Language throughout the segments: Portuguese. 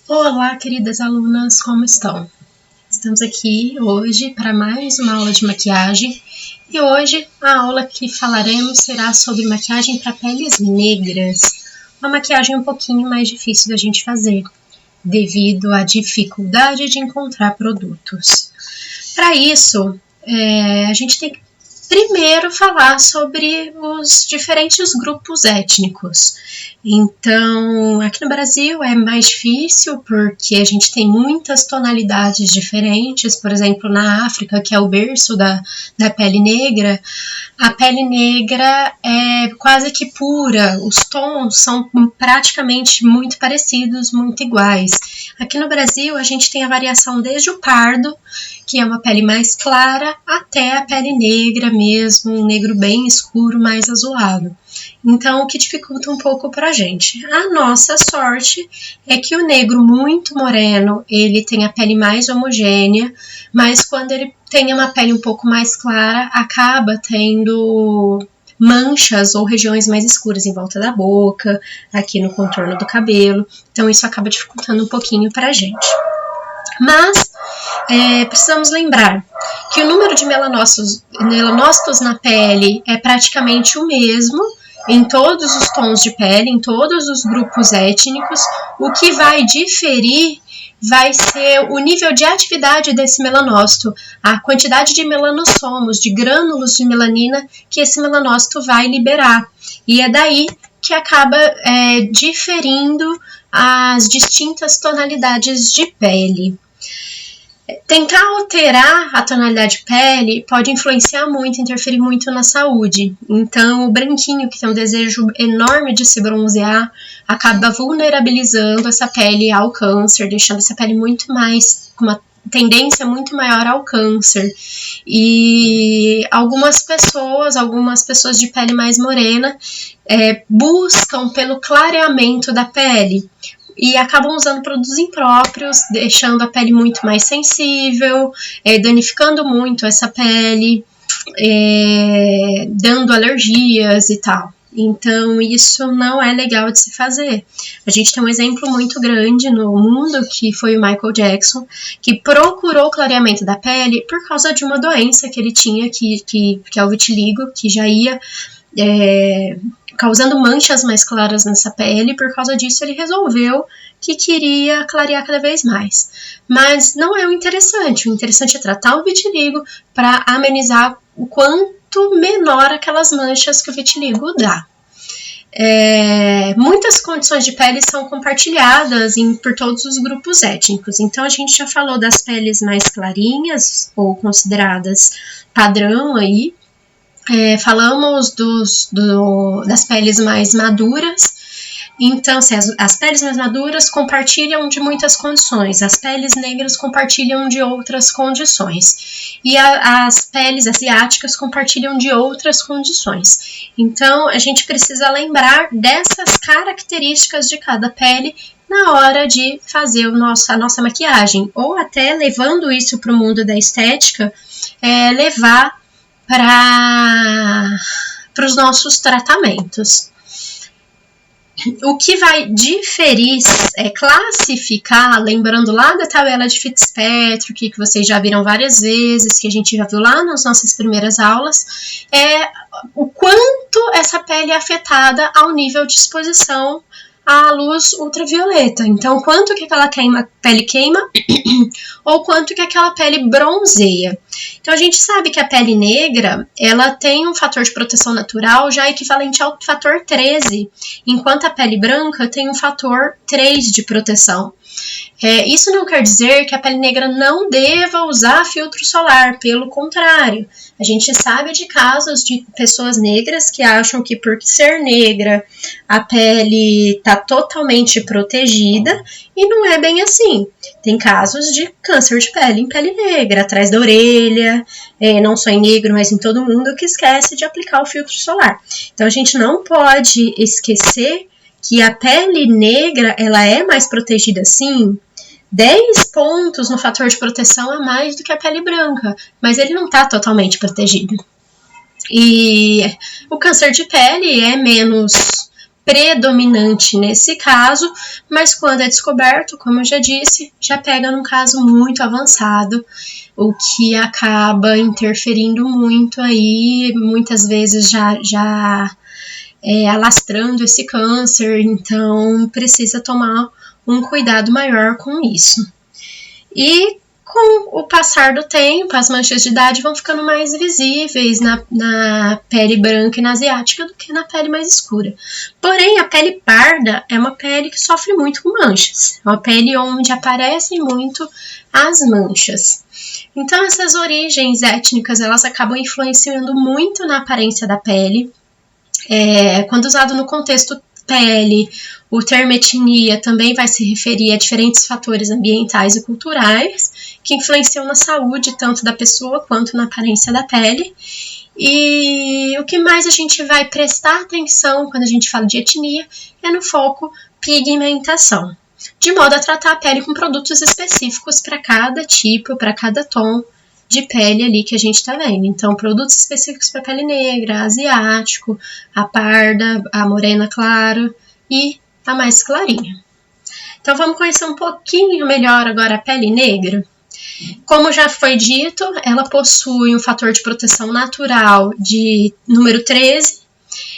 Olá, queridas alunas, como estão? Estamos aqui hoje para mais uma aula de maquiagem e hoje a aula que falaremos será sobre maquiagem para peles negras, uma maquiagem um pouquinho mais difícil da gente fazer, devido à dificuldade de encontrar produtos. Para isso, a gente tem que primeiro falar sobre os diferentes grupos étnicos. Então, aqui no Brasil é mais difícil porque a gente tem muitas tonalidades diferentes. Por exemplo, na África, que é o berço da pele negra, a pele negra é quase que pura, os tons são praticamente muito parecidos, muito iguais. Aqui no Brasil, a gente tem a variação desde o pardo, que é uma pele mais clara, até a pele negra mesmo, um negro bem escuro, mais azulado. Então, o que dificulta um pouco pra gente. A nossa sorte é que o negro muito moreno, ele tem a pele mais homogênea, mas quando ele tem uma pele um pouco mais clara, acaba tendo manchas ou regiões mais escuras em volta da boca, aqui no contorno do cabelo. Então, isso acaba dificultando um pouquinho pra gente. Mas precisamos lembrar que o número de melanócitos na pele é praticamente o mesmo em todos os tons de pele, em todos os grupos étnicos. O que vai diferir vai ser o nível de atividade desse melanócito, a quantidade de melanossomos, de grânulos de melanina que esse melanócito vai liberar. E é daí que acaba diferindo as distintas tonalidades de pele. Tentar alterar a tonalidade de pele pode influenciar muito, interferir muito na saúde. Então, o branquinho, que tem um desejo enorme de se bronzear, acaba vulnerabilizando essa pele ao câncer, deixando essa pele muito mais, com uma tendência muito maior ao câncer. E algumas pessoas de pele mais morena, buscam pelo clareamento da pele e acabam usando produtos impróprios, deixando a pele muito mais sensível, danificando muito essa pele, dando alergias e tal. Então, isso não é legal de se fazer. A gente tem um exemplo muito grande no mundo, que foi o Michael Jackson, que procurou clareamento da pele por causa de uma doença que ele tinha, que é o vitiligo, que já ia causando manchas mais claras nessa pele. Por causa disso, ele resolveu que queria clarear cada vez mais. Mas não é o interessante. O interessante é tratar o vitiligo para amenizar o quanto menor aquelas manchas que o vitiligo dá. Muitas condições de pele são compartilhadas por todos os grupos étnicos. Então, a gente já falou das peles mais clarinhas, ou consideradas padrão aí. Falamos das peles mais maduras. Então, as peles mais maduras compartilham de muitas condições, as peles negras compartilham de outras condições, e as peles asiáticas compartilham de outras condições. Então, a gente precisa lembrar dessas características de cada pele na hora de fazer a nossa maquiagem, ou até levando isso para o mundo da estética, levar para os nossos tratamentos. O que vai diferir, classificar, lembrando lá da tabela de Fitzpatrick, que vocês já viram várias vezes, que a gente já viu lá nas nossas primeiras aulas, é o quanto essa pele é afetada ao nível de exposição à luz ultravioleta. Então, quanto que aquela pele queima ou quanto que aquela pele bronzeia. Então, a gente sabe que a pele negra, ela tem um fator de proteção natural já equivalente ao fator 13, enquanto a pele branca tem um fator 3 de proteção. Isso não quer dizer que a pele negra não deva usar filtro solar, pelo contrário. A gente sabe de casos de pessoas negras que acham que por ser negra a pele está totalmente protegida, e não é bem assim. Tem casos de câncer de pele em pele negra, atrás da orelha, não só em negro, mas em todo mundo, que esquece de aplicar o filtro solar. Então, a gente não pode esquecer que a pele negra, ela é mais protegida, sim, 10 pontos no fator de proteção a mais do que a pele branca, mas ele não está totalmente protegido. E o câncer de pele é menos predominante nesse caso, mas quando é descoberto, como eu já disse, já pega num caso muito avançado, o que acaba interferindo muito aí, muitas vezes já alastrando esse câncer, então precisa tomar um cuidado maior com isso. E com o passar do tempo, as manchas de idade vão ficando mais visíveis na pele branca e na asiática do que na pele mais escura. Porém, a pele parda é uma pele que sofre muito com manchas. É uma pele onde aparecem muito as manchas. Então, essas origens étnicas, elas acabam influenciando muito na aparência da pele. Quando usado no contexto pele, o termo etnia também vai se referir a diferentes fatores ambientais e culturais que influenciam na saúde tanto da pessoa quanto na aparência da pele. E o que mais a gente vai prestar atenção quando a gente fala de etnia é no foco pigmentação, de modo a tratar a pele com produtos específicos para cada tipo, para cada tom de pele ali que a gente está vendo. Então, produtos específicos para pele negra, asiático, a parda, a morena clara e a mais clarinha. Então, vamos conhecer um pouquinho melhor agora a pele negra. Como já foi dito, ela possui um fator de proteção natural de número 13,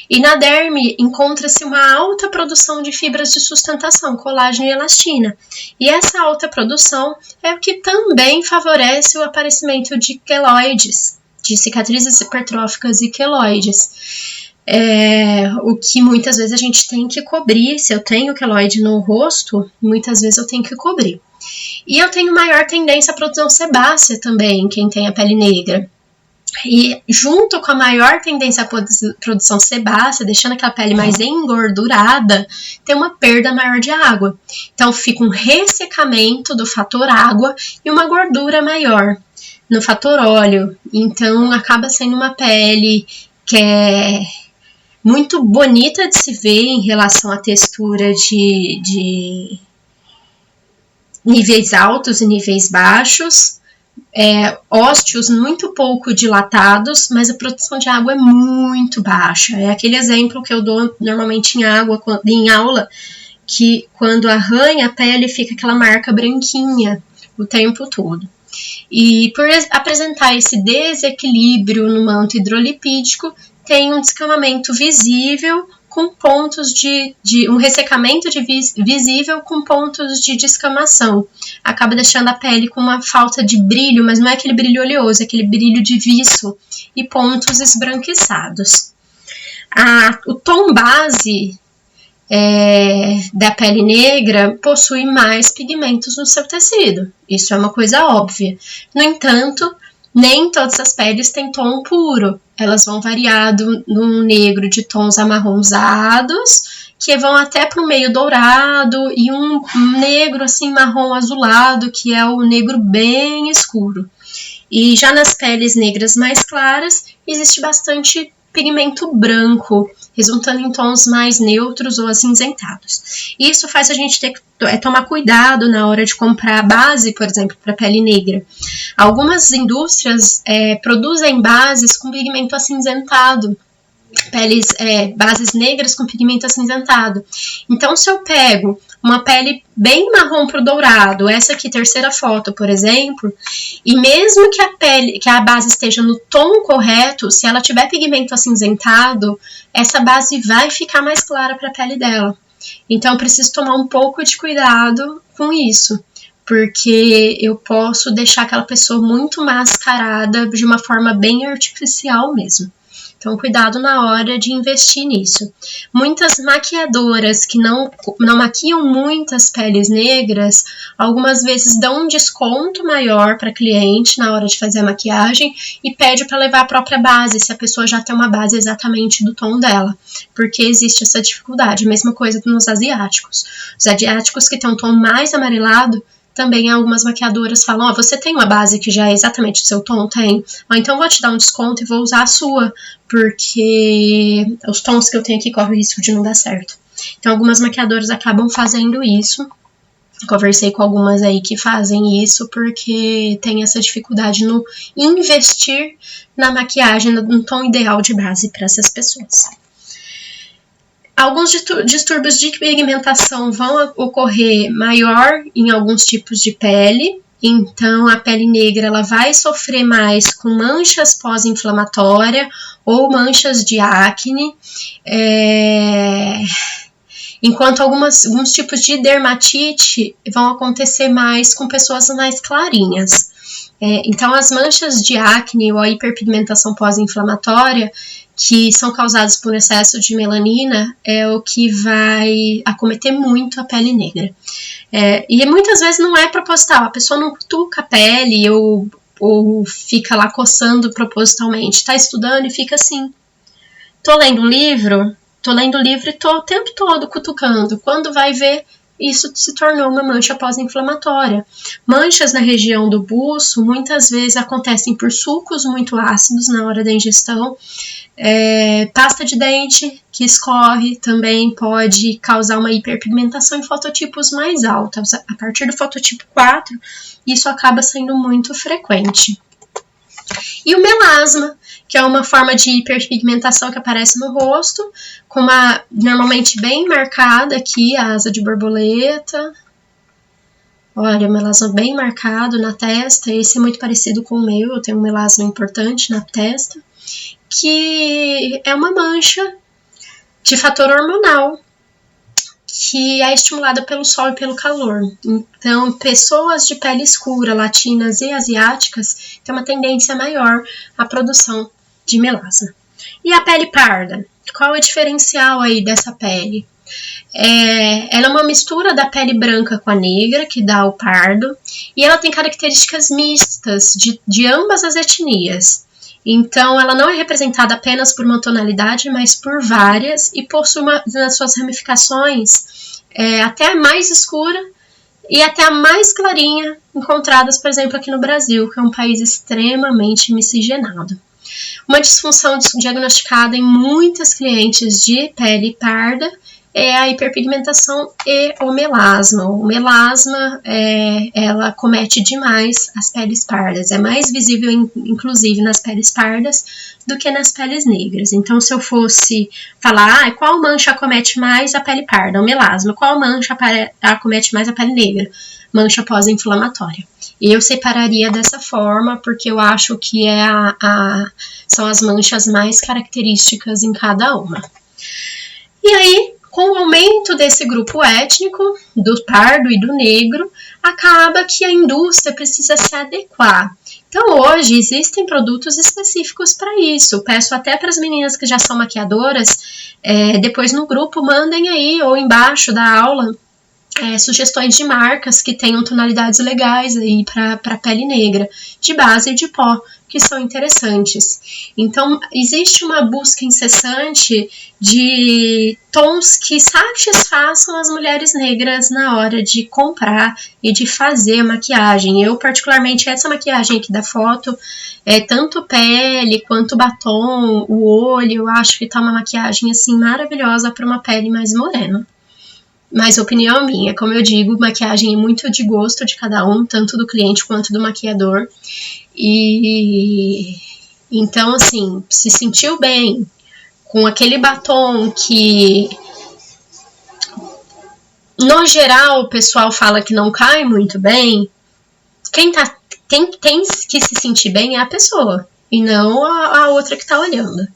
e na derme encontra-se uma alta produção de fibras de sustentação, colágeno e elastina. E essa alta produção é o que também favorece o aparecimento de queloides, de cicatrizes hipertróficas e queloides. O que muitas vezes a gente tem que cobrir. Se eu tenho queloide no rosto, muitas vezes eu tenho que cobrir. E eu tenho maior tendência à produção sebácea também, quem tem a pele negra. E junto com a maior tendência à produção sebácea, deixando aquela pele mais engordurada, tem uma perda maior de água. Então fica um ressecamento do fator água e uma gordura maior no fator óleo. Então acaba sendo uma pele que é muito bonita de se ver em relação à textura de níveis altos e níveis baixos. Ósteos muito pouco dilatados, mas a produção de água é muito baixa. É aquele exemplo que eu dou normalmente em aula, que quando arranha a pele fica aquela marca branquinha o tempo todo. E por apresentar esse desequilíbrio no manto hidrolipídico, tem um descamamento visível com pontos de um ressecamento visível com pontos de descamação. Acaba deixando a pele com uma falta de brilho, mas não é aquele brilho oleoso, é aquele brilho de viço e pontos esbranquiçados. O tom base da pele negra possui mais pigmentos no seu tecido. Isso é uma coisa óbvia. No entanto, nem todas as peles têm tom puro. Elas vão variar num negro de tons amarronzados, que vão até para o meio dourado, e um negro assim marrom azulado, que é o negro bem escuro. E já nas peles negras mais claras, existe bastante pigmento branco, resultando em tons mais neutros ou acinzentados. Isso faz a gente ter que tomar cuidado na hora de comprar a base, por exemplo, para pele negra. Algumas indústrias produzem bases com pigmento acinzentado, bases negras com pigmento acinzentado. Então, se eu pego uma pele bem marrom para o dourado, essa aqui, terceira foto, por exemplo, e mesmo que a base esteja no tom correto, se ela tiver pigmento acinzentado, essa base vai ficar mais clara para a pele dela. Então, eu preciso tomar um pouco de cuidado com isso, porque eu posso deixar aquela pessoa muito mascarada de uma forma bem artificial mesmo. Então, cuidado na hora de investir nisso. Muitas maquiadoras que não maquiam muitas peles negras, algumas vezes dão um desconto maior para cliente na hora de fazer a maquiagem e pede para levar a própria base, se a pessoa já tem uma base exatamente do tom dela, porque existe essa dificuldade. A mesma coisa nos asiáticos. Os asiáticos que têm um tom mais amarelado, também algumas maquiadoras falam, você tem uma base que já é exatamente do seu tom? Tem. Então vou te dar um desconto e vou usar a sua, porque os tons que eu tenho aqui correm o risco de não dar certo. Então algumas maquiadoras acabam fazendo isso. Conversei com algumas aí que fazem isso porque tem essa dificuldade no investir na maquiagem, no tom ideal de base para essas pessoas. Alguns distúrbios de pigmentação vão ocorrer maior em alguns tipos de pele. Então, a pele negra ela vai sofrer mais com manchas pós-inflamatórias ou manchas de acne, enquanto alguns tipos de dermatite vão acontecer mais com pessoas mais clarinhas. Então, as manchas de acne ou a hiperpigmentação pós-inflamatória, que são causadas por excesso de melanina, é o que vai acometer muito a pele negra. E muitas vezes não é proposital, a pessoa não cutuca a pele ou fica lá coçando propositalmente, está estudando e fica assim. Tô lendo um livro e tô o tempo todo cutucando. Quando vai ver, isso se tornou uma mancha pós-inflamatória. Manchas na região do buço muitas vezes acontecem por sucos muito ácidos na hora da ingestão. Pasta de dente que escorre também pode causar uma hiperpigmentação em fototipos mais altos. A partir do fototipo 4, isso acaba sendo muito frequente. E o melasma, que é uma forma de hiperpigmentação que aparece no rosto, com uma normalmente bem marcada aqui, a asa de borboleta. Olha, o melasma bem marcado na testa, esse é muito parecido com o meu, eu tenho um melasma importante na testa, que é uma mancha de fator hormonal, que é estimulada pelo sol e pelo calor. Então, pessoas de pele escura, latinas e asiáticas têm uma tendência maior à produção de melasma. E a pele parda? Qual é o diferencial aí dessa pele? Ela é uma mistura da pele branca com a negra, que dá o pardo, e ela tem características mistas de ambas as etnias. Então, ela não é representada apenas por uma tonalidade, mas por várias, e possui nas suas ramificações até a mais escura e até a mais clarinha, encontradas, por exemplo, aqui no Brasil, que é um país extremamente miscigenado. Uma disfunção diagnosticada em muitas clientes de pele parda é a hiperpigmentação e o melasma. O melasma, ela comete demais as peles pardas. É mais visível, inclusive, nas peles pardas do que nas peles negras. Então, se eu fosse falar, qual mancha acomete mais a pele parda? O melasma. Qual mancha acomete mais a pele negra? Mancha pós-inflamatória. E eu separaria dessa forma, porque eu acho que são as manchas mais características em cada uma. E aí, com o aumento desse grupo étnico, do pardo e do negro, acaba que a indústria precisa se adequar. Então, hoje, existem produtos específicos para isso. Peço até para as meninas que já são maquiadoras, depois no grupo, mandem aí, ou embaixo da aula, sugestões de marcas que tenham tonalidades legais aí para pele negra, de base e de pó, que são interessantes. Então, existe uma busca incessante de tons que satisfaçam as mulheres negras na hora de comprar e de fazer a maquiagem. Eu, particularmente, essa maquiagem aqui da foto, tanto pele quanto batom, o olho, eu acho que tá uma maquiagem assim maravilhosa para uma pele mais morena. Mas opinião minha, como eu digo, maquiagem é muito de gosto de cada um, tanto do cliente quanto do maquiador. E então, assim, se sentiu bem com aquele batom que, no geral, o pessoal fala que não cai muito bem, quem tem que se sentir bem é a pessoa, e não a outra que está olhando.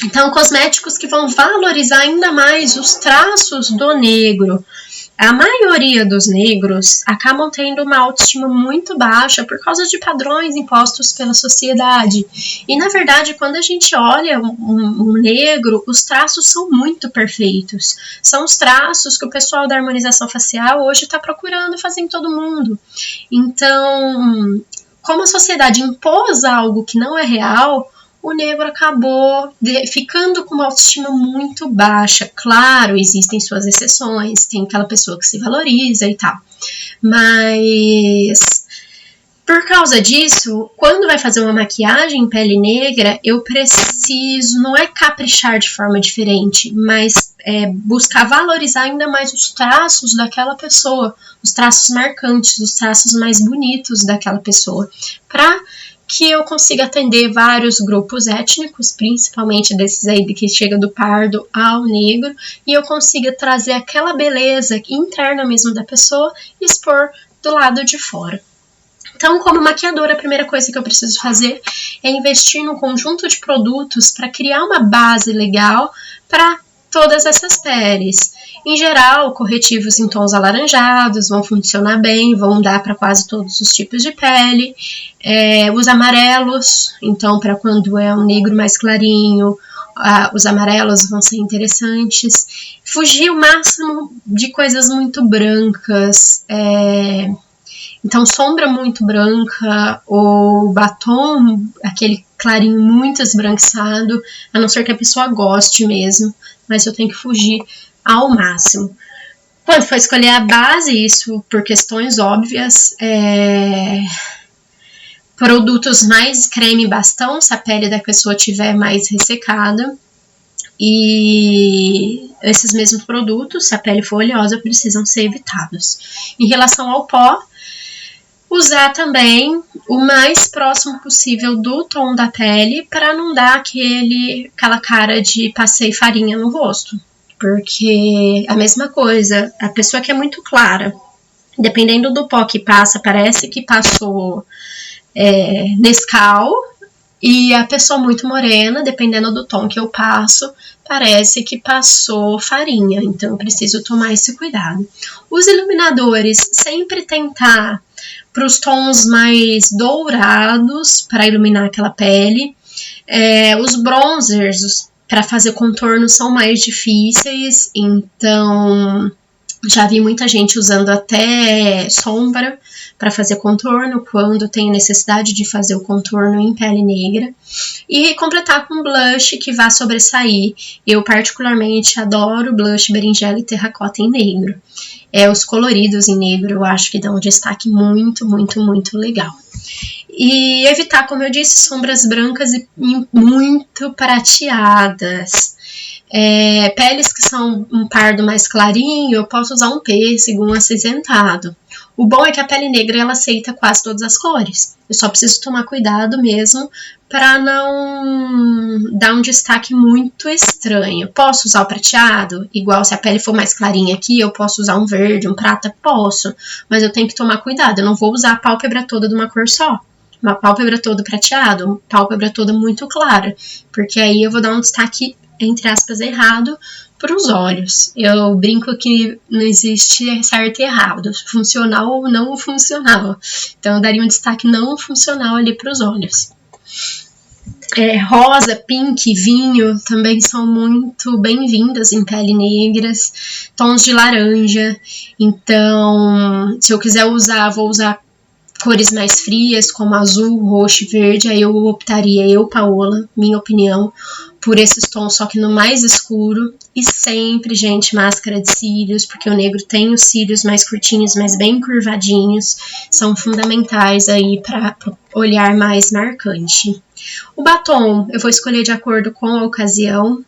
Então, cosméticos que vão valorizar ainda mais os traços do negro. A maioria dos negros acabam tendo uma autoestima muito baixa por causa de padrões impostos pela sociedade. E, na verdade, quando a gente olha um negro, os traços são muito perfeitos. São os traços que o pessoal da harmonização facial hoje está procurando fazer em todo mundo. Então, como a sociedade impôs algo que não é real, o negro acabou ficando com uma autoestima muito baixa. Claro, existem suas exceções, tem aquela pessoa que se valoriza e tal. Mas, por causa disso, quando vai fazer uma maquiagem em pele negra, eu preciso, não é caprichar de forma diferente, mas buscar valorizar ainda mais os traços daquela pessoa, os traços marcantes, os traços mais bonitos daquela pessoa, para que eu consiga atender vários grupos étnicos, principalmente desses aí que chega do pardo ao negro, e eu consiga trazer aquela beleza interna mesmo da pessoa e expor do lado de fora. Então, como maquiadora, a primeira coisa que eu preciso fazer é investir num conjunto de produtos para criar uma base legal para todas essas peles. Em geral, corretivos em tons alaranjados vão funcionar bem, vão dar para quase todos os tipos de pele. Os amarelos, então, para quando é um negro mais clarinho, os amarelos vão ser interessantes. Fugir o máximo de coisas muito brancas, então, sombra muito branca ou batom, aquele clarinho muito esbranquiçado, a não ser que a pessoa goste mesmo, mas eu tenho que fugir ao máximo. Quando for escolher a base, isso por questões óbvias, produtos mais creme bastão, se a pele da pessoa estiver mais ressecada, e esses mesmos produtos, se a pele for oleosa, precisam ser evitados. Em relação ao pó, usar também o mais próximo possível do tom da pele para não dar aquela cara de passei farinha no rosto. Porque a mesma coisa, a pessoa que é muito clara, dependendo do pó que passa, parece que passou Nescau, e a pessoa muito morena, dependendo do tom que eu passo, parece que passou farinha. Então eu preciso tomar esse cuidado. Os iluminadores, sempre tentar para os tons mais dourados, para iluminar aquela pele. Os bronzers, para fazer contorno, são mais difíceis, então já vi muita gente usando até sombra para fazer contorno, quando tem necessidade de fazer o contorno em pele negra. E completar com blush que vá sobressair. Eu particularmente adoro blush berinjela e terracota em negro. Os coloridos em negro eu acho que dão um destaque muito, muito, muito legal. E evitar, como eu disse, sombras brancas e muito prateadas. Peles que são um pardo mais clarinho, eu posso usar um pêssego, um acinzentado. O bom é que a pele negra ela aceita quase todas as cores. Eu só preciso tomar cuidado mesmo para não dar um destaque muito estranho. Posso usar o prateado? Igual se a pele for mais clarinha aqui, eu posso usar um verde, um prata? Posso. Mas eu tenho que tomar cuidado. Eu não vou usar a pálpebra toda de uma cor só. Uma pálpebra toda prateada, uma pálpebra toda muito clara. Porque aí eu vou dar um destaque, entre aspas, errado para os olhos. Eu brinco que não existe certo e errado, funcional ou não funcional. Então eu daria um destaque não funcional ali para os olhos. Rosa, pink, vinho também são muito bem-vindas em pele negras. Tons de laranja. Então, se eu quiser usar, vou usar cores mais frias, como azul, roxo e verde. Aí eu optaria, Paola, minha opinião, por esses tons, só que no mais escuro. E sempre, gente, máscara de cílios, porque o negro tem os cílios mais curtinhos, mas bem curvadinhos. São fundamentais aí para olhar mais marcante. O batom, eu vou escolher de acordo com a ocasião.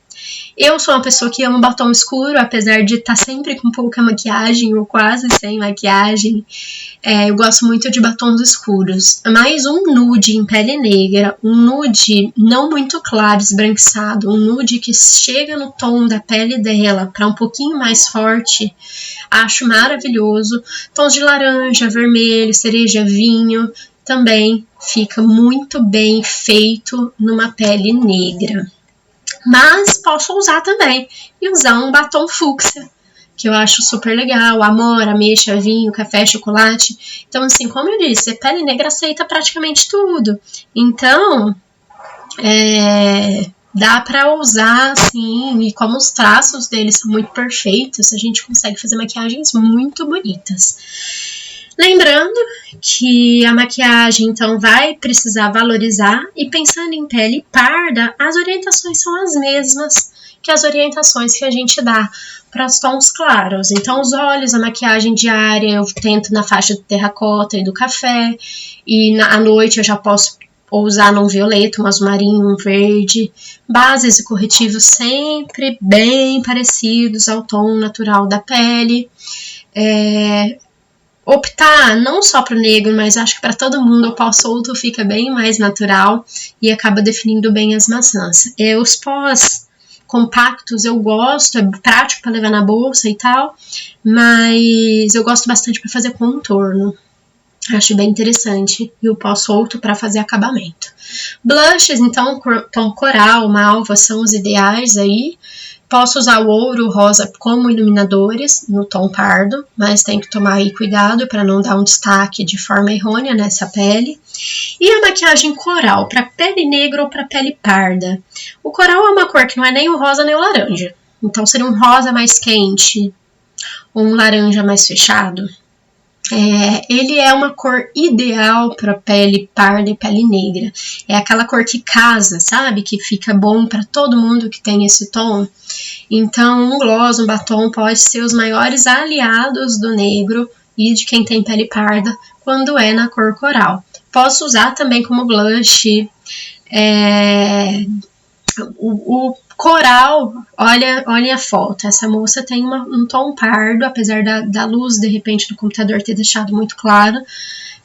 Eu sou uma pessoa que ama batom escuro, apesar de estar sempre com pouca maquiagem ou quase sem maquiagem. Eu gosto muito de batons escuros. Mas um nude em pele negra, um nude não muito claro, esbranquiçado, um nude que chega no tom da pele dela para um pouquinho mais forte, acho maravilhoso. Tons de laranja, vermelho, cereja, vinho, também fica muito bem feito numa pele negra. Mas posso usar também, e usar um batom fúcsia, que eu acho super legal, amora, ameixa, vinho, café, chocolate. Então, assim, como eu disse, a pele negra aceita praticamente tudo. Então, dá pra usar, assim, e como os traços deles são muito perfeitos, a gente consegue fazer maquiagens muito bonitas. Lembrando que a maquiagem, então, vai precisar valorizar, e pensando em pele parda, as orientações são as mesmas que as orientações que a gente dá para os tons claros. Então, os olhos, a maquiagem diária, eu tento na faixa do terracota e do café, e à noite eu já posso usar um violeta, um azul marinho, um verde. Bases e corretivos sempre bem parecidos ao tom natural da pele. optar não só para o negro, mas acho que para todo mundo o pó solto fica bem mais natural e acaba definindo bem as maçãs. Os pós compactos eu gosto, é prático para levar na bolsa e tal, mas eu gosto bastante para fazer contorno. Acho bem interessante. E o pó solto para fazer acabamento. Blushes, então, tom coral, malva são os ideais aí. Posso usar o ouro, o rosa como iluminadores no tom pardo, mas tem que tomar aí cuidado para não dar um destaque de forma errônea nessa pele. E a maquiagem coral, para pele negra ou para pele parda. O coral é uma cor que não é nem o rosa nem o laranja. Então seria um rosa mais quente ou um laranja mais fechado. Ele é uma cor ideal para pele parda e pele negra. É aquela cor que casa, sabe? Que fica bom para todo mundo que tem esse tom. Então, um gloss, um batom pode ser os maiores aliados do negro e de quem tem pele parda quando é na cor coral. Posso usar também como blush. O coral, olha a foto, essa moça tem um tom pardo, apesar da luz, de repente, do computador ter deixado muito claro,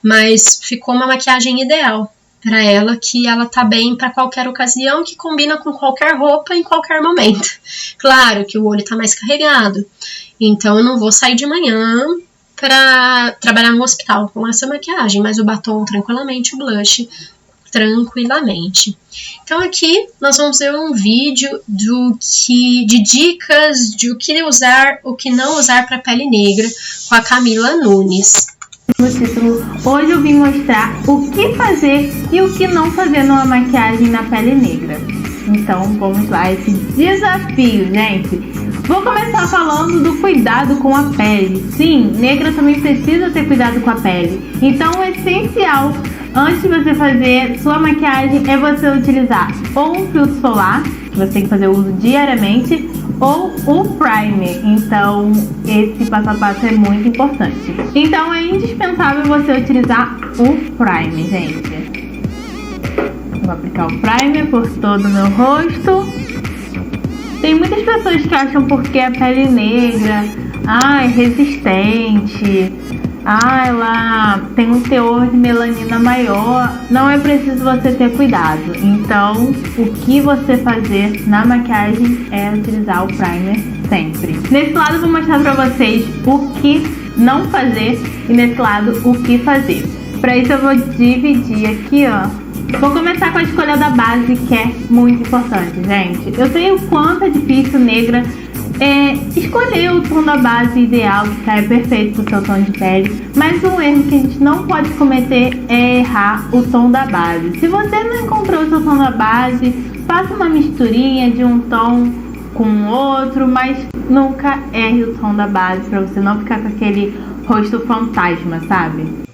mas ficou uma maquiagem ideal para ela, que ela tá bem para qualquer ocasião, que combina com qualquer roupa em qualquer momento. Claro que o olho tá mais carregado, então eu não vou sair de manhã para trabalhar no hospital com essa maquiagem, mas o batom tranquilamente, o blush tranquilamente. Então aqui nós vamos ver um vídeo de dicas de o que usar, o que não usar para pele negra com a Camila Nunes. No título, hoje eu vim mostrar o que fazer e o que não fazer numa maquiagem na pele negra. Então vamos lá, esse desafio, gente. Vou começar falando do cuidado com a pele. Sim, negra também precisa ter cuidado com a pele. Então o essencial antes de você fazer sua maquiagem é você utilizar ou um filtro solar, que você tem que fazer uso diariamente, ou o primer. Então esse passo a passo é muito importante. Então é indispensável você utilizar o primer, gente. Vou aplicar o primer por todo o meu rosto. Tem muitas pessoas que acham porque a pele negra é resistente, ela tem um teor de melanina maior. Não é preciso você ter cuidado. Então, o que você fazer na maquiagem é utilizar o primer sempre. Nesse lado eu vou mostrar pra vocês o que não fazer e nesse lado o que fazer. Pra isso eu vou dividir aqui, ó. Vou começar com a escolha da base, que é muito importante, gente. Eu sei o quanto é difícil, negra, escolher o tom da base ideal, que cai perfeito pro seu tom de pele. Mas um erro que a gente não pode cometer é errar o tom da base. Se você não encontrou o seu tom da base, faça uma misturinha de um tom com o outro, mas nunca erre o tom da base, pra você não ficar com aquele rosto fantasma, sabe?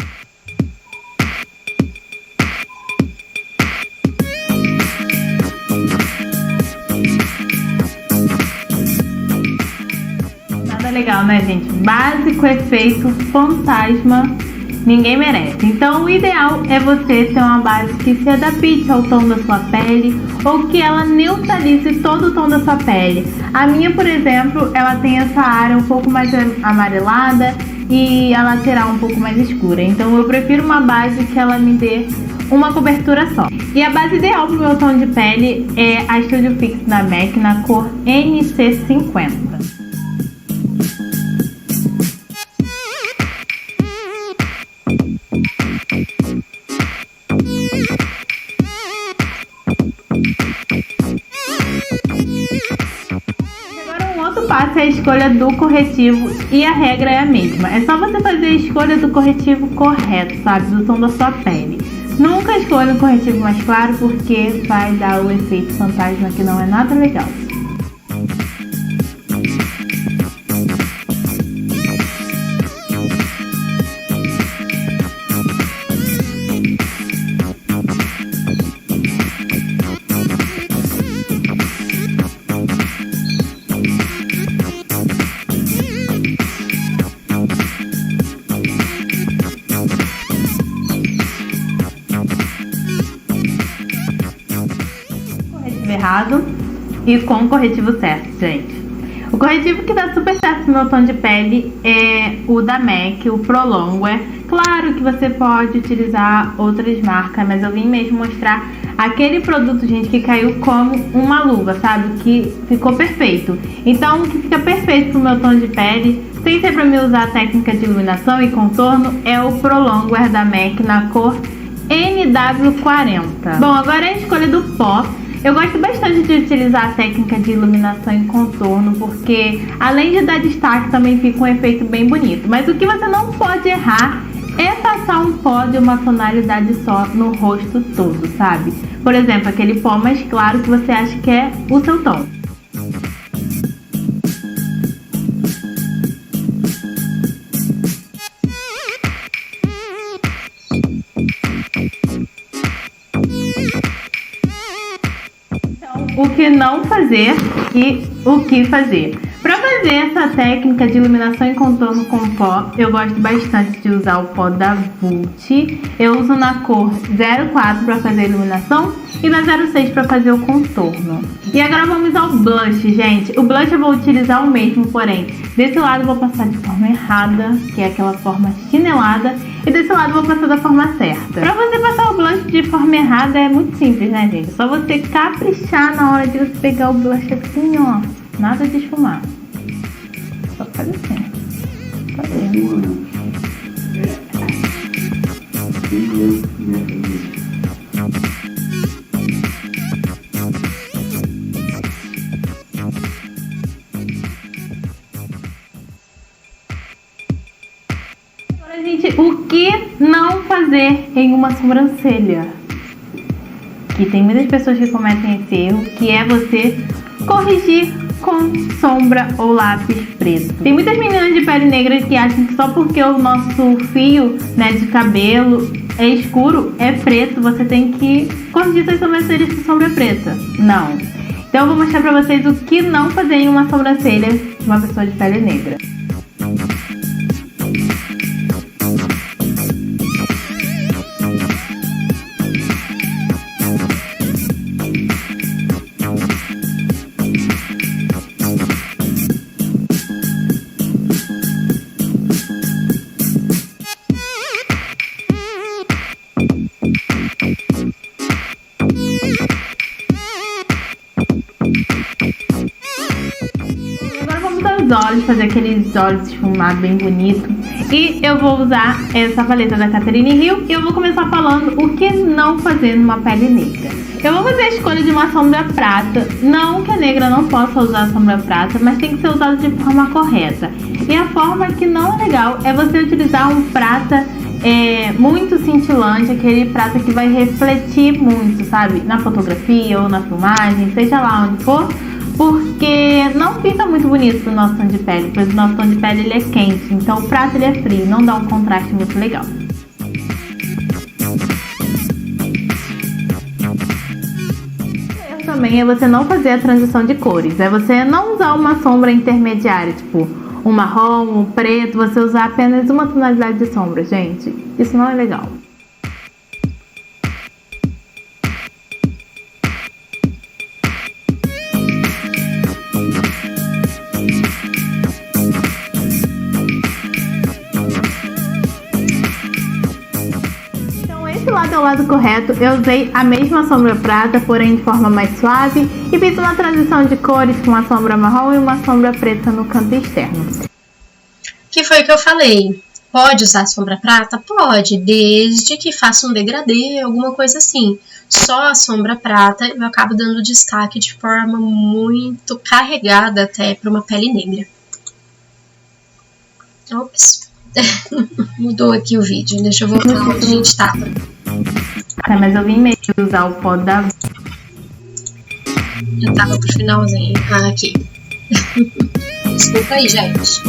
Legal, né, gente? Básico, efeito, fantasma, ninguém merece. Então o ideal é você ter uma base que se adapte ao tom da sua pele ou que ela neutralize todo o tom da sua pele. A minha, por exemplo, ela tem essa área um pouco mais amarelada e a lateral um pouco mais escura. Então eu prefiro uma base que ela me dê uma cobertura só. E a base ideal para o meu tom de pele é a Studio Fix da MAC na cor NC50. Faça a escolha do corretivo e a regra é a mesma. É só você fazer a escolha do corretivo correto, sabe? Do tom da sua pele. Nunca escolha um corretivo mais claro porque vai dar o efeito fantasma que não é nada legal. Errado e com o corretivo certo, gente. O corretivo que dá super certo no meu tom de pele é o da MAC, o Pro Longwear. Claro que você pode utilizar outras marcas, mas eu vim mesmo mostrar aquele produto, gente, que caiu como uma luva, sabe? Que ficou perfeito. Então, o que fica perfeito pro meu tom de pele, sem ser pra mim usar a técnica de iluminação e contorno, é o Pro Longwear da MAC na cor NW40. Bom, agora é a escolha do pó. Eu gosto bastante de utilizar a técnica de iluminação e contorno, porque além de dar destaque, também fica um efeito bem bonito. Mas o que você não pode errar é passar um pó de uma tonalidade só no rosto todo, sabe? Por exemplo, aquele pó mais claro que você acha que é o seu tom. O que não fazer e o que fazer. Para fazer essa técnica de iluminação e contorno com pó, eu gosto bastante de usar o pó da Vult. Eu uso na cor 04 para fazer a iluminação e na 06 para fazer o contorno. E agora vamos ao blush, gente. O blush eu vou utilizar o mesmo, porém, desse lado eu vou passar de forma errada, que é aquela forma chinelada, e desse lado eu vou passar da forma certa. Pra você passar o blush de forma errada é muito simples, né, gente? É só você caprichar na hora de você pegar o blush assim, ó. Nada de esfumar. Só faz assim. Tá vendo? Agora, gente, o que não fazer em uma sobrancelha? Que tem muitas pessoas que cometem esse erro, que é você corrigir com sombra ou lápis preto. Tem muitas meninas de pele negra que acham que só porque o nosso fio, né, de cabelo é escuro, é preto, você tem que corrigir suas sobrancelhas com sombra preta. Não. Então eu vou mostrar pra vocês o que não fazer em uma sobrancelha de uma pessoa de pele negra. Olhos, fazer aqueles olhos esfumados bem bonito. E eu vou usar essa paleta da Catherine Hill e eu vou começar falando o que não fazer numa pele negra. Eu vou fazer a escolha de uma sombra prata. Não que a negra não possa usar a sombra prata, mas tem que ser usada de forma correta. E a forma que não é legal é você utilizar um prata muito cintilante, aquele prata que vai refletir muito, sabe? Na fotografia ou na filmagem, seja lá onde for. Porque não fica muito bonito pro nosso tom de pele, pois o nosso tom de pele ele é quente, então o prata ele é frio, não dá um contraste muito legal. O erro também é você não fazer a transição de cores, é você não usar uma sombra intermediária, tipo um marrom, um preto, você usar apenas uma tonalidade de sombra, gente, isso não é legal. É o lado correto, eu usei a mesma sombra prata, porém de forma mais suave, e fiz uma transição de cores com uma sombra marrom e uma sombra preta no canto externo. Que foi o que eu falei. Pode usar sombra prata? Pode, desde que faça um degradê, alguma coisa assim. Só a sombra prata eu acabo dando destaque de forma muito carregada até para uma pele negra. Ops, mudou aqui o vídeo, deixa eu voltar onde a gente estava. Tá, mas eu vim mesmo usar o pó da... Eu tava pro finalzinho. Ah, aqui. Desculpa aí, gente.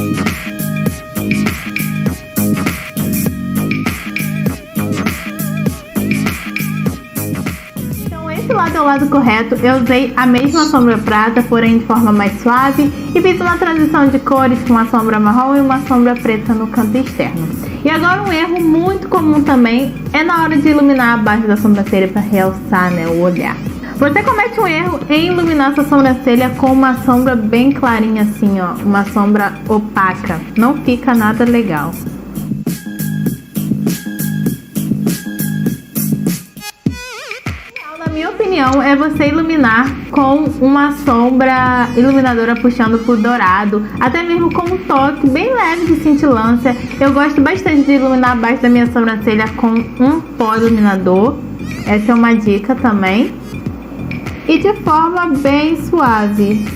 Então esse lado é o lado correto. Eu usei a mesma sombra prata, porém de forma mais suave. E fiz uma transição de cores com uma sombra marrom e uma sombra preta no canto externo. E agora um erro muito comum também é na hora de iluminar a base da sobrancelha para realçar, né, o olhar. Você comete um erro em iluminar sua sobrancelha com uma sombra bem clarinha assim, ó, uma sombra opaca. Não fica nada legal. Na minha opinião, é você iluminar com uma sombra iluminadora puxando pro dourado, até mesmo com um toque bem leve de cintilância. Eu gosto bastante de iluminar abaixo da minha sobrancelha com um pó iluminador. Essa é uma dica também. E de forma bem suave,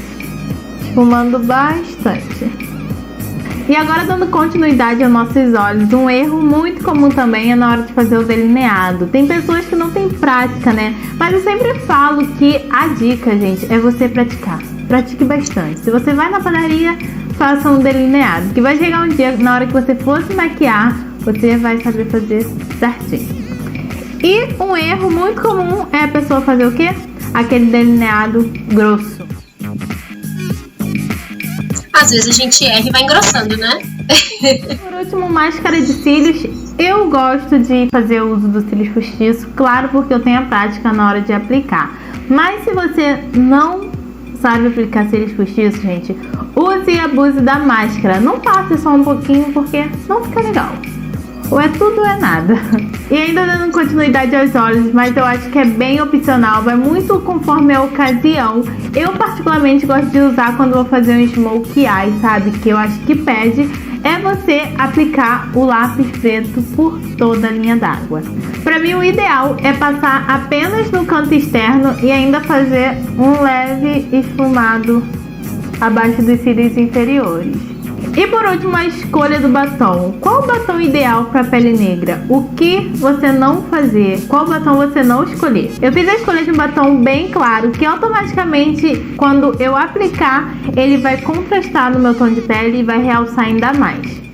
esfumando bastante. E agora, dando continuidade aos nossos olhos, um erro muito comum também é na hora de fazer o delineado. Tem pessoas que não têm prática, né? Mas eu sempre falo que a dica, gente, é você praticar. Pratique bastante. Se você vai na padaria, faça um delineado, que vai chegar um dia, na hora que você for se maquiar, você vai saber fazer certinho. E um erro muito comum é a pessoa fazer o quê? Aquele delineado grosso. Às vezes a gente erra e vai engrossando, né? Por último, máscara de cílios. Eu gosto de fazer o uso dos cílios postiços, claro, porque eu tenho a prática na hora de aplicar. Mas se você não sabe aplicar cílios postiços, gente, use e abuse da máscara. Não passe só um pouquinho, porque não fica legal. Ou é tudo ou é nada. E ainda dando continuidade aos olhos, mas eu acho que é bem opcional, vai muito conforme a ocasião. Eu particularmente gosto de usar quando vou fazer um smoke eye, sabe? Que eu acho que pede é você aplicar o lápis preto por toda a linha d'água. Pra mim o ideal é passar apenas no canto externo e ainda fazer um leve esfumado abaixo dos cílios inferiores. E por último, a escolha do batom. Qual o batom ideal para pele negra? O que você não fazer? Qual batom você não escolher? Eu fiz a escolha de um batom bem claro, que automaticamente, quando eu aplicar, ele vai contrastar no meu tom de pele e vai realçar ainda mais.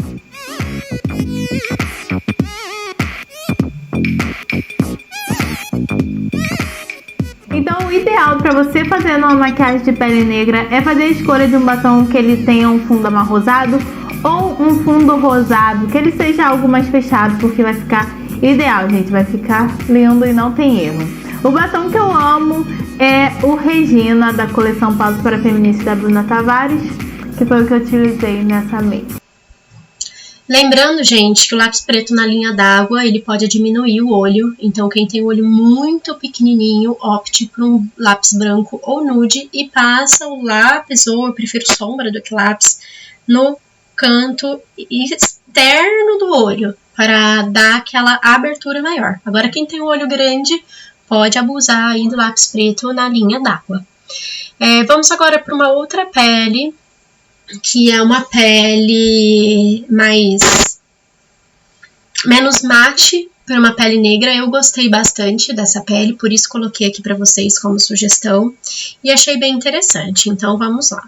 Então, o ideal para você fazer uma maquiagem de pele negra é fazer a escolha de um batom que ele tenha um fundo amarrosado ou um fundo rosado, que ele seja algo mais fechado, porque vai ficar ideal, gente, vai ficar lindo e não tem erro. O batom que eu amo é o Regina, da coleção Pausa para Feminista da Bruna Tavares, que foi o que eu utilizei nessa make. Lembrando, gente, que o lápis preto na linha d'água, ele pode diminuir o olho. Então, quem tem o olho muito pequenininho, opte por um lápis branco ou nude e passa o lápis, ou eu prefiro sombra do que lápis, no canto externo do olho, para dar aquela abertura maior. Agora, quem tem o olho grande, pode abusar aí do lápis preto na linha d'água. Vamos agora para uma outra pele, que é uma pele menos mate para uma pele negra. Eu gostei bastante dessa pele, por isso coloquei aqui para vocês como sugestão e achei bem interessante. Então vamos lá.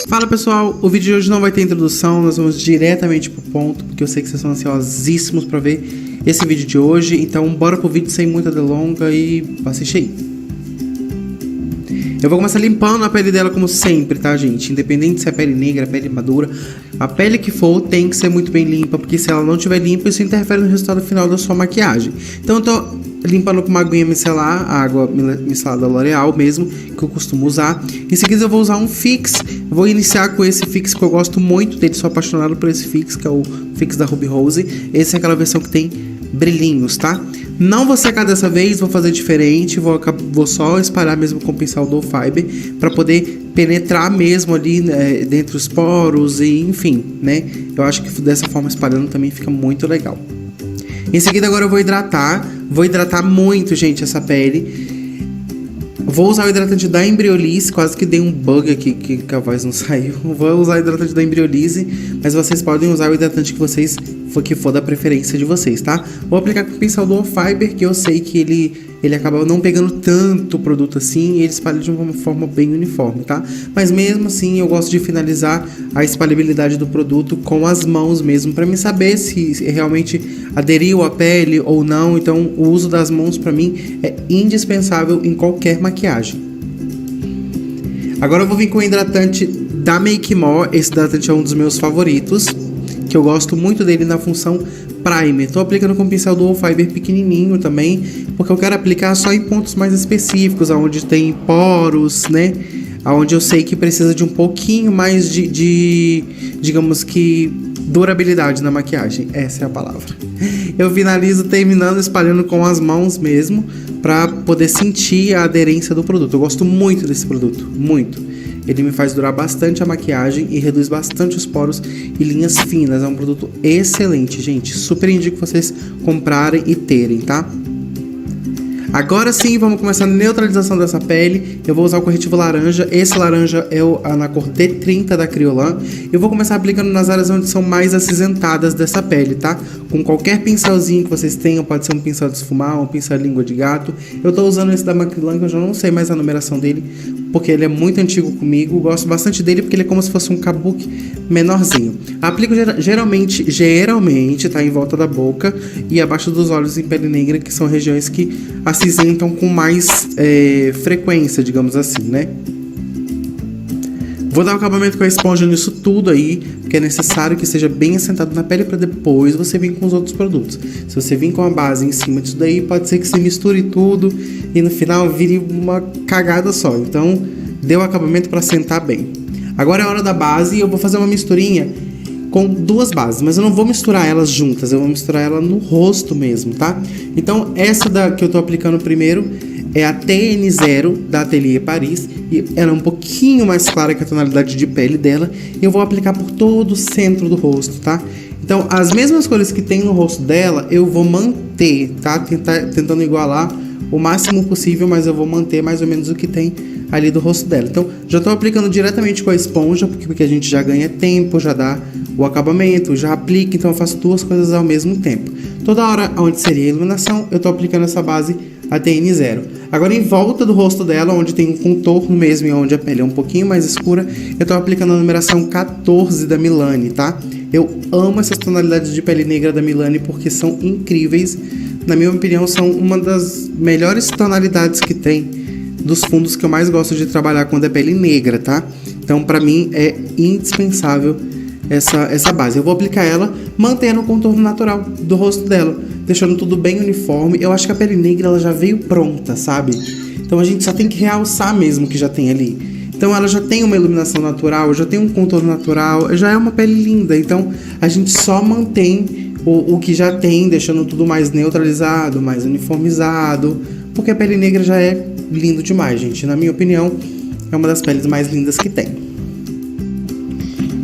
Fala pessoal, o vídeo de hoje não vai ter introdução, nós vamos diretamente pro ponto, porque eu sei que vocês são ansiosíssimos para ver esse vídeo de hoje, então bora pro vídeo sem muita delonga e assiste aí. Eu vou começar limpando a pele dela como sempre, tá, gente? Independente se é pele negra, pele madura, a pele que for tem que ser muito bem limpa, porque se ela não estiver limpa, isso interfere no resultado final da sua maquiagem. Então eu tô limpando com uma aguinha micelar, a água micelar da L'Oréal mesmo, que eu costumo usar. Em seguida eu vou usar um fix, eu vou iniciar com esse fix que eu gosto muito dele, sou apaixonado por esse fix, que é o fix da Ruby Rose. Essa é aquela versão que tem brilhinhos, tá? Não vou secar dessa vez, vou fazer diferente, vou só espalhar mesmo com o pincel do Fiber para poder penetrar mesmo ali, né, dentro dos poros e enfim, né? Eu acho que dessa forma espalhando também fica muito legal. Em seguida agora eu vou hidratar muito, gente, essa pele. Vou usar o hidratante da Embryolisse, quase que dei um bug aqui que a voz não saiu. Vou usar o hidratante da Embryolisse, mas vocês podem usar o hidratante que for da preferência de vocês, tá? Vou aplicar com o pincel do Fiber, que eu sei que ele acaba não pegando tanto produto assim, e ele espalha de uma forma bem uniforme, tá? Mas mesmo assim, eu gosto de finalizar a espalhabilidade do produto com as mãos mesmo, para mim saber se realmente aderiu à pele ou não. Então, o uso das mãos para mim é indispensável em qualquer maquiagem. Agora eu vou vir com o hidratante da Make More. Esse hidratante é um dos meus favoritos, que que eu gosto muito dele na função primer. Tô aplicando com o pincel Dual Fiber pequenininho também, porque eu quero aplicar só em pontos mais específicos, onde tem poros, né? Onde eu sei que precisa de um pouquinho mais de digamos que, durabilidade na maquiagem. Essa é a palavra. Eu finalizo terminando espalhando com as mãos mesmo, pra poder sentir a aderência do produto. Eu gosto muito desse produto, muito. Ele me faz durar bastante a maquiagem e reduz bastante os poros e linhas finas. É um produto excelente, gente. Super indico vocês comprarem e terem, tá? Agora sim, vamos começar a neutralização dessa pele. Eu vou usar o corretivo laranja. Esse laranja é na cor D30 da Kryolan. Eu vou começar aplicando nas áreas onde são mais acinzentadas dessa pele, tá? Com qualquer pincelzinho que vocês tenham, pode ser um pincel de esfumar, um pincel de língua de gato. Eu tô usando esse da Macrylan, que eu já não sei mais a numeração dele, porque ele é muito antigo comigo. Gosto bastante dele porque ele é como se fosse um kabuki menorzinho. Aplico geralmente, tá? Em volta da boca e abaixo dos olhos em pele negra, que são regiões que acinzentam com mais frequência, digamos assim, né? Vou dar um acabamento com a esponja nisso tudo aí, porque é necessário que seja bem assentado na pele para depois você vir com os outros produtos. Se você vir com a base em cima disso daí, pode ser que você misture tudo e no final vire uma cagada só. Então, dê o acabamento para assentar bem. Agora é a hora da base e eu vou fazer uma misturinha com duas bases, mas eu não vou misturar elas juntas, eu vou misturar ela no rosto mesmo, tá? Então, essa que eu tô aplicando primeiro é a TN0 da Atelier Paris, e ela é um pouquinho mais clara que a tonalidade de pele dela, e eu vou aplicar por todo o centro do rosto, tá? Então, as mesmas cores que tem no rosto dela, eu vou manter, tá? Tentando igualar o máximo possível, mas eu vou manter mais ou menos o que tem ali do rosto dela. Então, já tô aplicando diretamente com a esponja, porque a gente já ganha tempo, já dá o acabamento, já aplica, então eu faço duas coisas ao mesmo tempo. Toda hora onde seria a iluminação, eu tô aplicando essa base a TN0. Agora em volta do rosto dela, onde tem um contorno mesmo e onde a pele é um pouquinho mais escura, eu tô aplicando a numeração 14 da Milani, tá? Eu amo essas tonalidades de pele negra da Milani porque são incríveis. Na minha opinião, são uma das melhores tonalidades que tem, dos fundos que eu mais gosto de trabalhar quando é pele negra, tá? Então, pra mim, é indispensável essa base. Eu vou aplicar ela mantendo o contorno natural do rosto dela, deixando tudo bem uniforme. Eu acho que a pele negra ela já veio pronta, sabe? Então a gente só tem que realçar mesmo o que já tem ali. Então ela já tem uma iluminação natural, já tem um contorno natural, já é uma pele linda. Então a gente só mantém o que já tem, deixando tudo mais neutralizado, mais uniformizado, porque a pele negra já é lindo demais, gente. Na minha opinião, é uma das peles mais lindas que tem.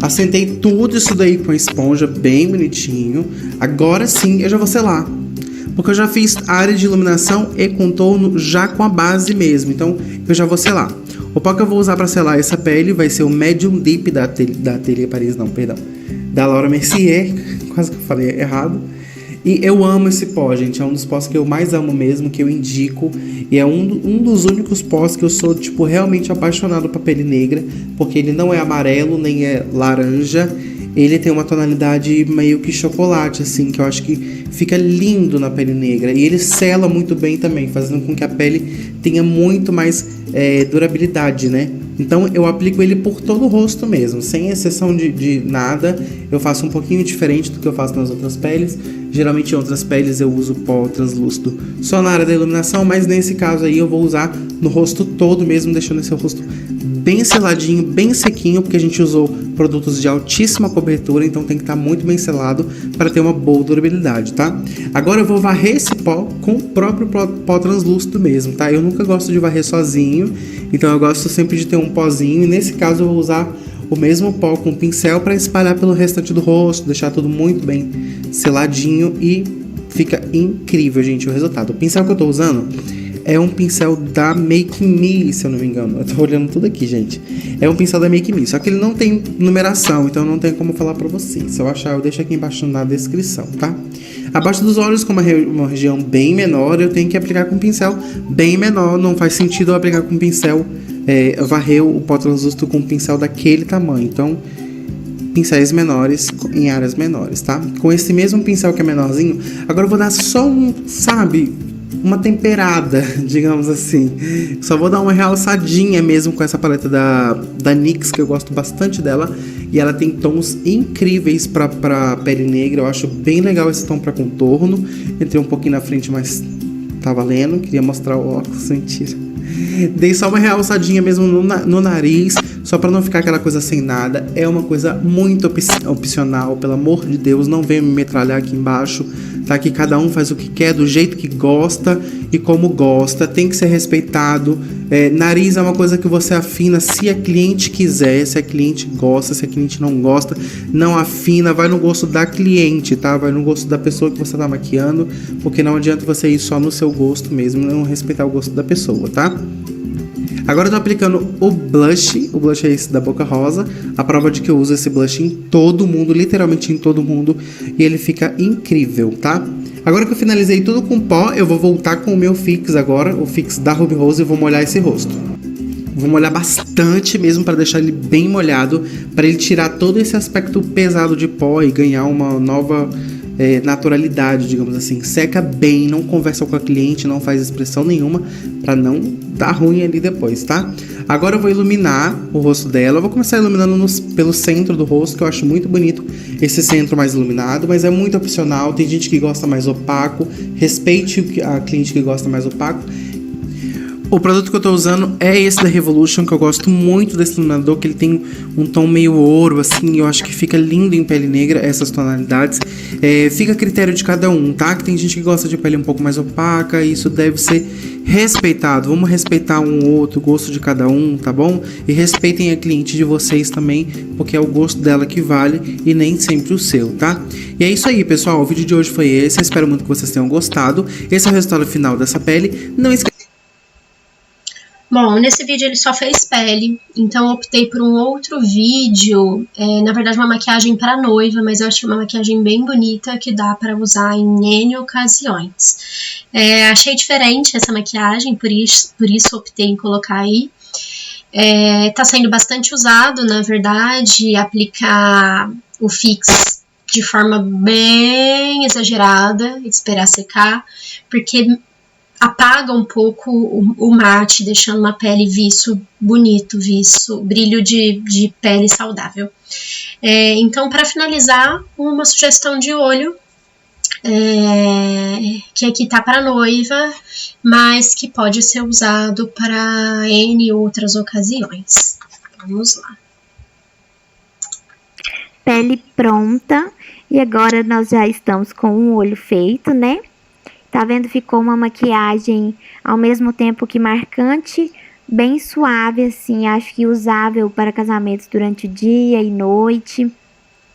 Assentei tudo isso daí com a esponja bem bonitinho. Agora sim eu já vou selar, porque eu já fiz área de iluminação e contorno já com a base mesmo. Então eu já vou selar. O pó que eu vou usar para selar essa pele vai ser o Medium Deep da Atelier Paris, não, perdão, da Laura Mercier. Quase que eu falei errado. E eu amo esse pó, gente. É um dos pós que eu mais amo mesmo, que eu indico. E é um dos únicos pós que eu sou, tipo, realmente apaixonado pra pele negra. Porque ele não é amarelo, nem é laranja. Ele tem uma tonalidade meio que chocolate, assim, que eu acho que fica lindo na pele negra. E ele sela muito bem também, fazendo com que a pele tenha muito mais durabilidade, né? Então eu aplico ele por todo o rosto mesmo, sem exceção de nada. Eu faço um pouquinho diferente do que eu faço nas outras peles. Geralmente em outras peles eu uso pó translúcido só na área da iluminação, mas nesse caso aí eu vou usar no rosto todo mesmo, deixando esse rosto bem seladinho, bem sequinho, porque a gente usou produtos de altíssima cobertura, então tem que estar muito bem selado para ter uma boa durabilidade, tá? Agora eu vou varrer esse pó com o próprio pó translúcido mesmo, tá? Eu nunca gosto de varrer sozinho, então eu gosto sempre de ter um pozinho, e nesse caso eu vou usar o mesmo pó com o pincel para espalhar pelo restante do rosto, deixar tudo muito bem seladinho e fica incrível, gente, o resultado. O pincel que eu tô usando é um pincel da Make Me, se eu não me engano. Eu tô olhando tudo aqui, gente. É um pincel da Make Me, só que ele não tem numeração, então não tem como falar pra vocês. Se eu achar, eu deixo aqui embaixo na descrição, tá? Abaixo dos olhos, como é uma região bem menor, eu tenho que aplicar com um pincel bem menor. Não faz sentido eu aplicar com um pincel, varrer o pó translúcido com um pincel daquele tamanho. Então, pincéis menores em áreas menores, tá? Com esse mesmo pincel que é menorzinho, agora eu vou dar só uma temperada, digamos assim. Só vou dar uma realçadinha mesmo com essa paleta da NYX, que eu gosto bastante dela, e ela tem tons incríveis para pele negra. Eu acho bem legal esse tom para contorno. Entrei um pouquinho na frente, mas tá valendo. Queria mostrar o óculos, mentira. Dei só uma realçadinha mesmo no nariz, só pra não ficar aquela coisa sem nada. É uma coisa muito opcional, pelo amor de Deus, não venha me metralhar aqui embaixo, tá? Que cada um faz o que quer, do jeito que gosta e como gosta, tem que ser respeitado. Nariz é uma coisa que você afina se a cliente quiser, se a cliente gosta, se a cliente não gosta, não afina, vai no gosto da cliente, tá? Vai no gosto da pessoa que você tá maquiando, porque não adianta você ir só no seu gosto mesmo, não respeitar o gosto da pessoa, tá? Agora eu tô aplicando o blush é esse da Boca Rosa, a prova de que eu uso esse blush em todo mundo, literalmente em todo mundo, e ele fica incrível, tá? Agora que eu finalizei tudo com pó, eu vou voltar com o meu fix agora, o fix da Ruby Rose, e vou molhar esse rosto. Vou molhar bastante mesmo para deixar ele bem molhado, para ele tirar todo esse aspecto pesado de pó e ganhar uma nova naturalidade, digamos assim. Seca bem, não conversa com a cliente, não faz expressão nenhuma, para não dar ruim ali depois, tá? Agora eu vou iluminar o rosto dela. Eu vou começar iluminando pelo centro do rosto, que eu acho muito bonito esse centro mais iluminado, mas é muito opcional. Tem gente que gosta mais opaco, respeite a cliente que gosta mais opaco. O produto que eu tô usando é esse da Revolution, que eu gosto muito desse iluminador, que ele tem um tom meio ouro, assim, eu acho que fica lindo em pele negra, essas tonalidades. Fica a critério de cada um, tá? Que tem gente que gosta de pele um pouco mais opaca, e isso deve ser respeitado. Vamos respeitar um ou outro gosto de cada um, tá bom? E respeitem a cliente de vocês também, porque é o gosto dela que vale e nem sempre o seu, tá? E é isso aí, pessoal, o vídeo de hoje foi esse, eu espero muito que vocês tenham gostado. Esse é o resultado final dessa pele. Não esqueça. Bom, nesse vídeo ele só fez pele, então eu optei por um outro vídeo, na verdade uma maquiagem para noiva, mas eu achei uma maquiagem bem bonita que dá para usar em N ocasiões. Achei diferente essa maquiagem, por isso optei em colocar aí. Tá sendo bastante usado, na verdade, aplicar o fix de forma bem exagerada, esperar secar, porque apaga um pouco o mate, deixando uma pele viço bonito, brilho de pele saudável. Então, para finalizar, uma sugestão de olho, que aqui tá para noiva, mas que pode ser usado para N outras ocasiões. Vamos lá. Pele pronta, e agora nós já estamos com um olho feito, né? Tá vendo? Ficou uma maquiagem ao mesmo tempo que marcante, bem suave, assim, acho que usável para casamentos durante o dia e noite.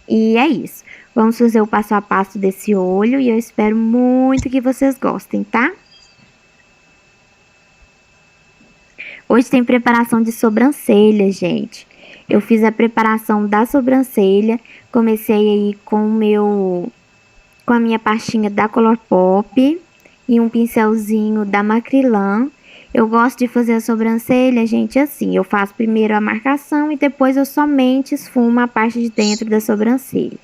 E é isso. Vamos fazer o passo a passo desse olho e eu espero muito que vocês gostem, tá? Hoje tem preparação de sobrancelha, gente. Eu fiz a preparação da sobrancelha, comecei aí com a minha pastinha da Colourpop e um pincelzinho da Macrylan. Eu gosto de fazer a sobrancelha, gente, assim. Eu faço primeiro a marcação e depois eu somente esfumo a parte de dentro da sobrancelha.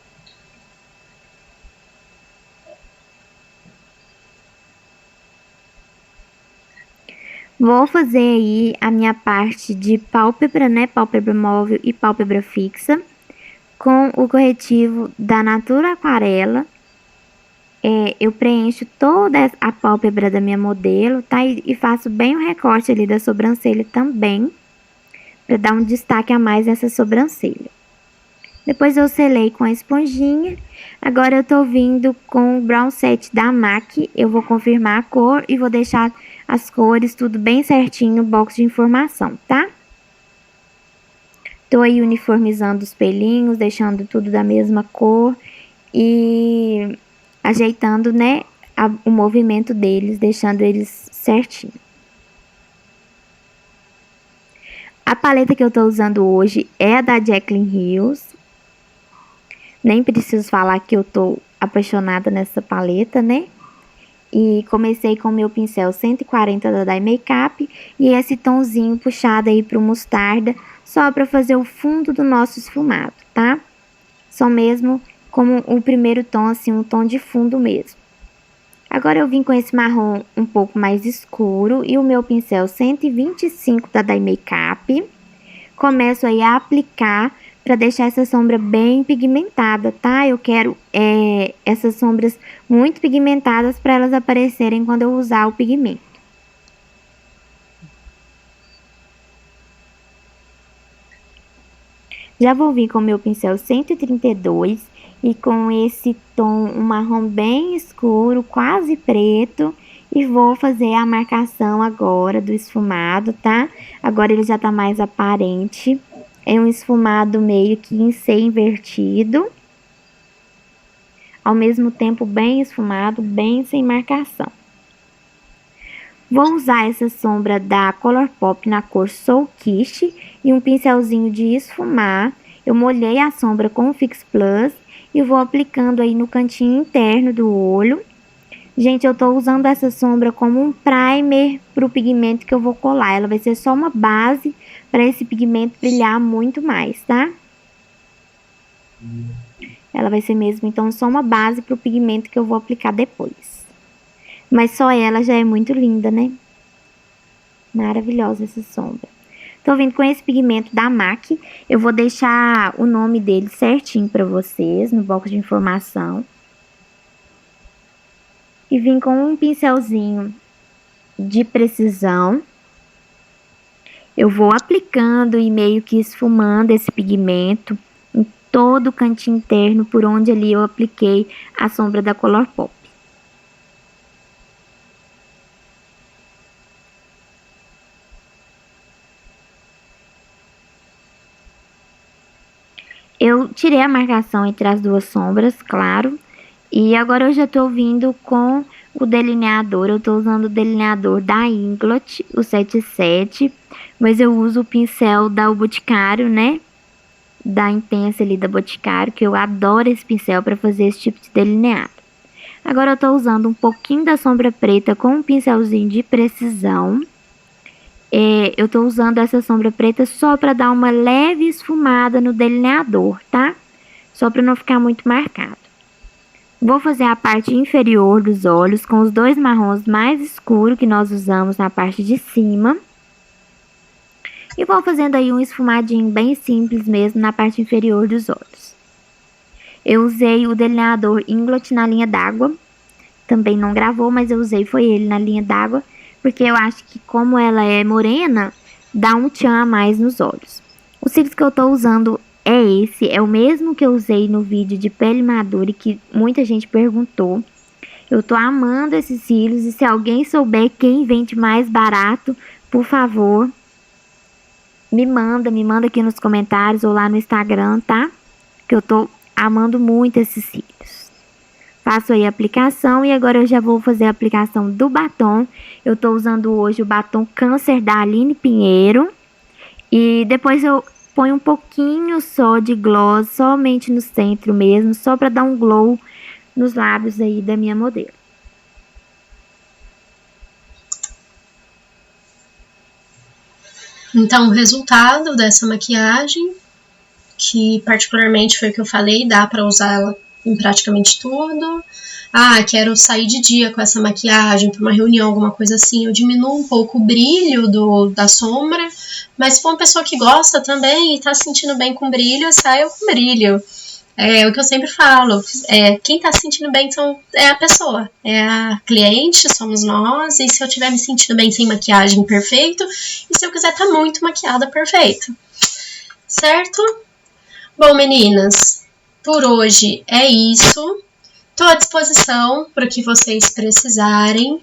Vou fazer aí a minha parte de pálpebra, né? Pálpebra móvel e pálpebra fixa, com o corretivo da Natura Aquarela. Eu preencho toda a pálpebra da minha modelo, tá? E faço bem o recorte ali da sobrancelha também, para dar um destaque a mais nessa sobrancelha. Depois eu selei com a esponjinha. Agora eu tô vindo com o Brow Set da MAC. Eu vou confirmar a cor e vou deixar as cores tudo bem certinho no box de informação, tá? Tô aí uniformizando os pelinhos, deixando tudo da mesma cor e ajeitando, né, o movimento deles, deixando eles certinho. A paleta que eu tô usando hoje é a da Jaclyn Hills. Nem preciso falar que eu tô apaixonada nessa paleta, né? E comecei com o meu pincel 140 da Dye Makeup e esse tomzinho puxado aí pro mostarda, só pra fazer o fundo do nosso esfumado, tá? Só mesmo como o primeiro tom, assim, um tom de fundo mesmo. Agora eu vim com esse marrom um pouco mais escuro e o meu pincel 125 da Dye Makeup. Começo aí a aplicar para deixar essa sombra bem pigmentada, tá? Eu quero essas sombras muito pigmentadas para elas aparecerem quando eu usar o pigmento. Já vou vir com o meu pincel 132 e com esse tom um marrom bem escuro, quase preto, e vou fazer a marcação agora do esfumado, tá? Agora ele já tá mais aparente. É um esfumado meio que em C invertido. Ao mesmo tempo bem esfumado, bem sem marcação. Vou usar essa sombra da Colourpop na cor Soul Kiss e um pincelzinho de esfumar. Eu molhei a sombra com o Fix Plus e vou aplicando aí no cantinho interno do olho. Gente, eu tô usando essa sombra como um primer pro pigmento que eu vou colar. Ela vai ser só uma base para esse pigmento brilhar muito mais, tá? Ela vai ser mesmo, então, só uma base pro pigmento que eu vou aplicar depois. Mas só ela já é muito linda, né? Maravilhosa essa sombra. Tô vindo com esse pigmento da MAC. Eu vou deixar o nome dele certinho pra vocês no box de informação. E vim com um pincelzinho de precisão. Eu vou aplicando e meio que esfumando esse pigmento em todo o cantinho interno por onde ali eu apliquei a sombra da Colourpop. Eu tirei a marcação entre as duas sombras, claro. E agora eu já tô vindo com o delineador. Eu tô usando o delineador da Inglot, o 77. Mas eu uso o pincel da O Boticário, né? Da Intensa ali da Boticário, que eu adoro esse pincel para fazer esse tipo de delineado. Agora eu tô usando um pouquinho da sombra preta com um pincelzinho de precisão. Eu tô usando essa sombra preta só para dar uma leve esfumada no delineador, tá? Só para não ficar muito marcado. Vou fazer a parte inferior dos olhos com os dois marrons mais escuros que nós usamos na parte de cima. E vou fazendo aí um esfumadinho bem simples mesmo na parte inferior dos olhos. Eu usei o delineador Inglot na linha d'água. Também não gravou, mas eu usei foi ele na linha d'água. Porque eu acho que como ela é morena, dá um tchan a mais nos olhos. O cílios que eu tô usando é esse. É o mesmo que eu usei no vídeo de pele madura e que muita gente perguntou. Eu tô amando esses cílios e se alguém souber quem vende mais barato, por favor, me manda aqui nos comentários ou lá no Instagram, tá? Que eu tô amando muito esses cílios. Faço aí a aplicação e agora eu já vou fazer a aplicação do batom. Eu tô usando hoje o batom Câncer da Aline Pinheiro. E depois eu ponho um pouquinho só de gloss, somente no centro mesmo, só pra dar um glow nos lábios aí da minha modelo. Então, o resultado dessa maquiagem, que particularmente foi o que eu falei, dá pra usar ela em praticamente tudo. Ah, quero sair de dia com essa maquiagem para uma reunião, alguma coisa assim, eu diminuo um pouco o brilho da sombra, mas se for uma pessoa que gosta também e tá se sentindo bem com brilho, saia com brilho. É o que eu sempre falo, quem tá se sentindo bem é a pessoa, é a cliente, somos nós, e se eu estiver me sentindo bem sem maquiagem, perfeito, e se eu quiser tá muito maquiada, perfeito. Certo? Bom, meninas, por hoje é isso. Estou à disposição para o que vocês precisarem.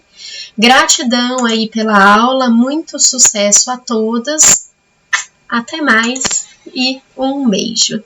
Gratidão aí pela aula, muito sucesso a todas. Até mais e um beijo.